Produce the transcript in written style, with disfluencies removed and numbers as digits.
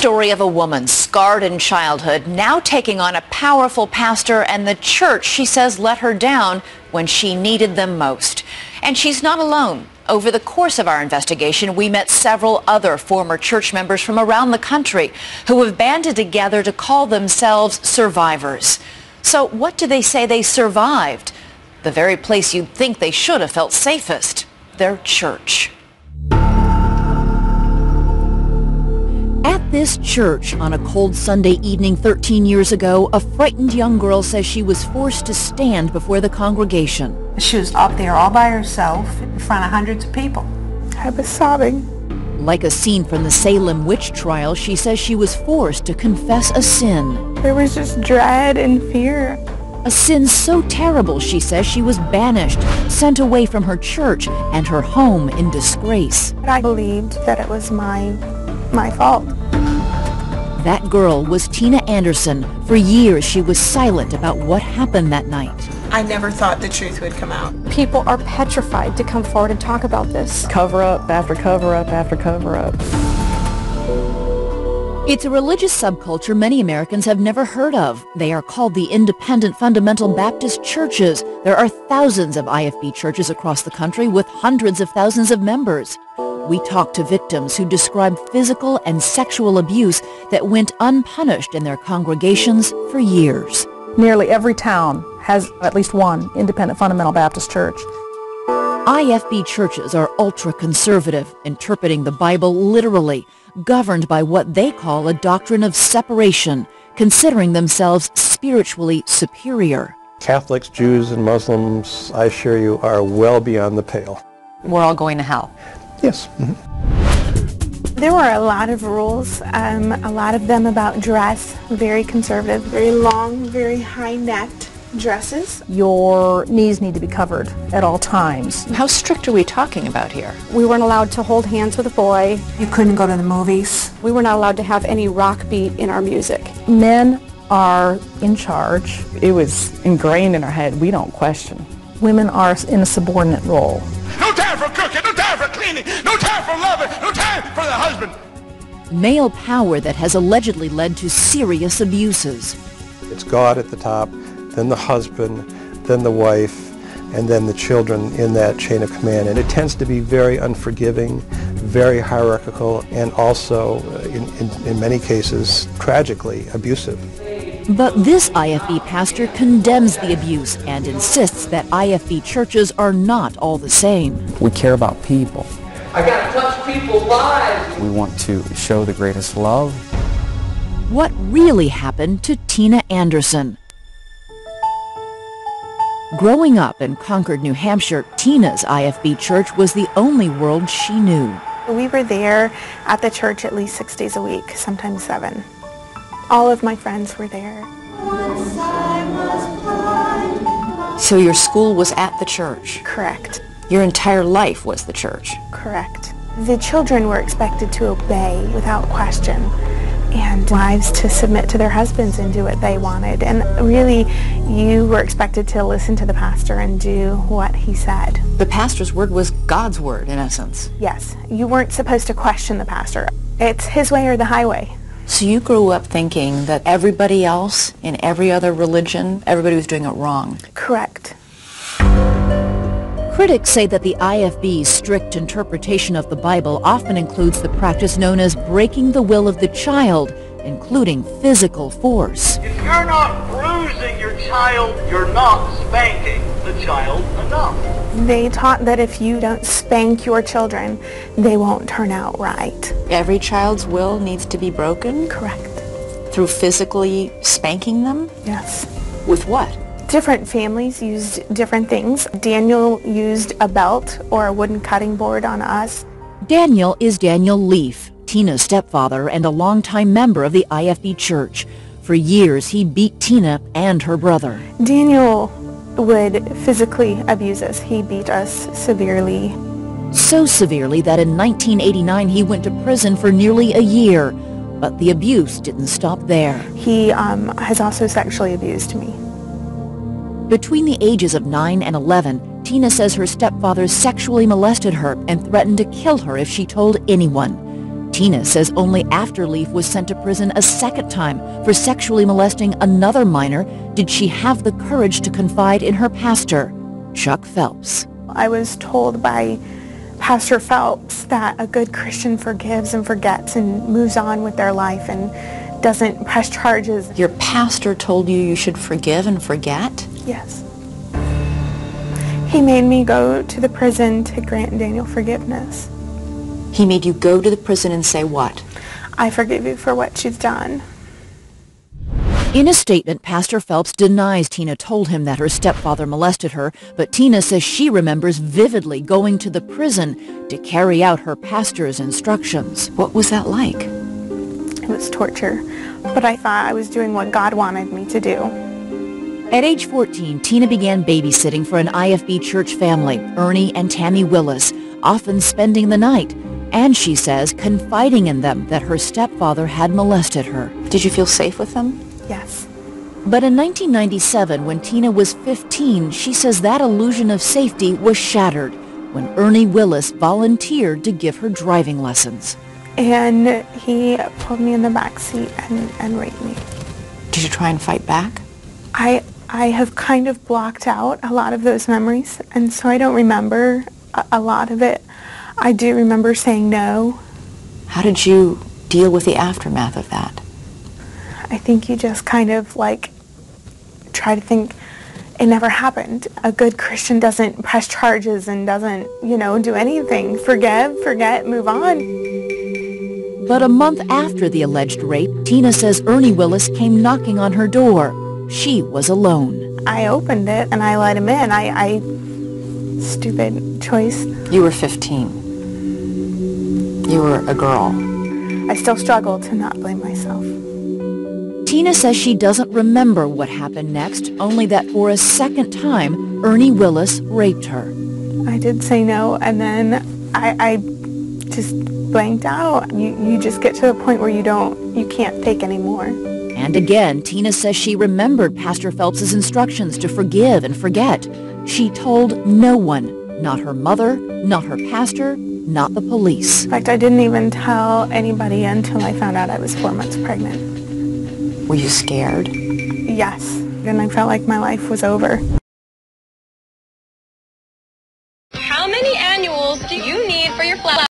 Story of a woman scarred in childhood, now taking on a powerful pastor and the church she says let her down when she needed them most. And she's not alone. Over the course of our investigation, we met several other former church members from around the country who have banded together to call themselves survivors. So what do they say they survived? The very place you'd think they should have felt safest, their church. At this church on a cold Sunday evening 13 years ago, a frightened young girl says she was forced to stand before the congregation. She was up there all by herself in front of hundreds of people. I was sobbing. Like a scene from the Salem witch trial, she says she was forced to confess a sin. There was just dread and fear. A sin so terrible, she says, she was banished, sent away from her church and her home in disgrace. I believed that it was my fault. That girl was Tina Anderson. For years, she was silent about what happened that night. I never thought the truth would come out. People are petrified to come forward and talk about this. Cover up after cover up after cover up. It's a religious subculture many Americans have never heard of. They are called the Independent Fundamental Baptist Churches. There are thousands of IFB churches across the country with hundreds of thousands of members. We talked to victims who described physical and sexual abuse that went unpunished in their congregations for years. Nearly every town has at least one Independent Fundamental Baptist church. IFB churches are ultra-conservative, interpreting the Bible literally, governed by what they call a doctrine of separation, considering themselves spiritually superior. Catholics, Jews, and Muslims, I assure you, are well beyond the pale. We're all going to hell. Yes. There were a lot of rules, a lot of them about dress, very conservative, very long, very high-necked dresses. Your knees need to be covered at all times. How strict are we talking about here? We weren't allowed to hold hands with a boy. You couldn't go to the movies. We were not allowed to have any rock beat in our music. Men are in charge. It was ingrained in our head. We don't question. Women are in a subordinate role. No time for cooking, no time for cleaning, no time for loving, no time for the husband. Male power that has allegedly led to serious abuses. It's God at the top, then the husband, then the wife, and then the children in that chain of command. And it tends to be very unforgiving, very hierarchical, and also, in many cases, tragically abusive. But this IFB pastor condemns the abuse and insists that IFB churches are not all the same. We care about people. I gotta touch people's lives. We want to show the greatest love. What really happened to Tina Anderson? Growing up in Concord, New Hampshire, Tina's IFB church was the only world she knew. We were there at the church at least 6 days a week, sometimes 7. All of my friends were there. So your school was at the church? Correct. Your entire life was the church? Correct. The children were expected to obey without question, and wives to submit to their husbands and do what they wanted. And really, you were expected to listen to the pastor and do what he said. The pastor's word was God's word, in essence? Yes. You weren't supposed to question the pastor. It's his way or the highway. So you grew up thinking that everybody else in every other religion, everybody was doing it wrong? Correct. Critics say that the IFB's strict interpretation of the Bible often includes the practice known as breaking the will of the child, including physical force. If you're not bruising your child, you're not spanking the child enough. They taught that if you don't spank your children, they won't turn out right. Every child's will needs to be broken? Correct. Through physically spanking them? Yes. With what? Different families used different things. Daniel used a belt or a wooden cutting board on us. Daniel is Daniel Leaf, Tina's stepfather and a longtime member of the IFB church. For years, he beat Tina and her brother. Daniel would physically abuse us. He beat us severely. So severely that in 1989 he went to prison for nearly a year. But the abuse didn't stop there. He has also sexually abused me. Between the ages of 9 and 11, Tina says her stepfather sexually molested her and threatened to kill her if she told anyone. Tina says only after Leaf was sent to prison a second time for sexually molesting another minor did she have the courage to confide in her pastor, Chuck Phelps. I was told by Pastor Phelps that a good Christian forgives and forgets and moves on with their life and doesn't press charges. Your pastor told you you should forgive and forget? Yes. He made me go to the prison to grant Daniel forgiveness. He made you go to the prison and say what? I forgive you for what you've done. In a statement, Pastor Phelps denies Tina told him that her stepfather molested her, but Tina says she remembers vividly going to the prison to carry out her pastor's instructions. What was that like? It was torture, but I thought I was doing what God wanted me to do. At age 14, Tina began babysitting for an IFB church family, Ernie and Tammy Willis, often spending the night. And she says confiding in them that her stepfather had molested her. Did you feel safe with them? Yes. But in 1997, when Tina was 15, she says that illusion of safety was shattered when Ernie Willis volunteered to give her driving lessons. And he pulled me in the back seat and raped me. Did you try and fight back? I have kind of blocked out a lot of those memories, and so I don't remember a lot of it. I do remember saying no. How did you deal with the aftermath of that? I think you just kind of like try to think it never happened. A good Christian doesn't press charges and doesn't, do anything. Forgive, forget, move on. But a month after the alleged rape, Tina says Ernie Willis came knocking on her door. She was alone. I opened it and I let him in. Stupid choice. You were 15. You were a girl. I still struggle to not blame myself. Tina says she doesn't remember what happened next, only that for a second time, Ernie Willis raped her. I did say no, and then I just blanked out. You just get to the point where you can't take anymore. And again, Tina says she remembered Pastor Phelps' instructions to forgive and forget. She told no one, not her mother, not her pastor, not the police. In fact, I didn't even tell anybody until I found out I was 4 months pregnant. Were you scared? Yes, and I felt like my life was over.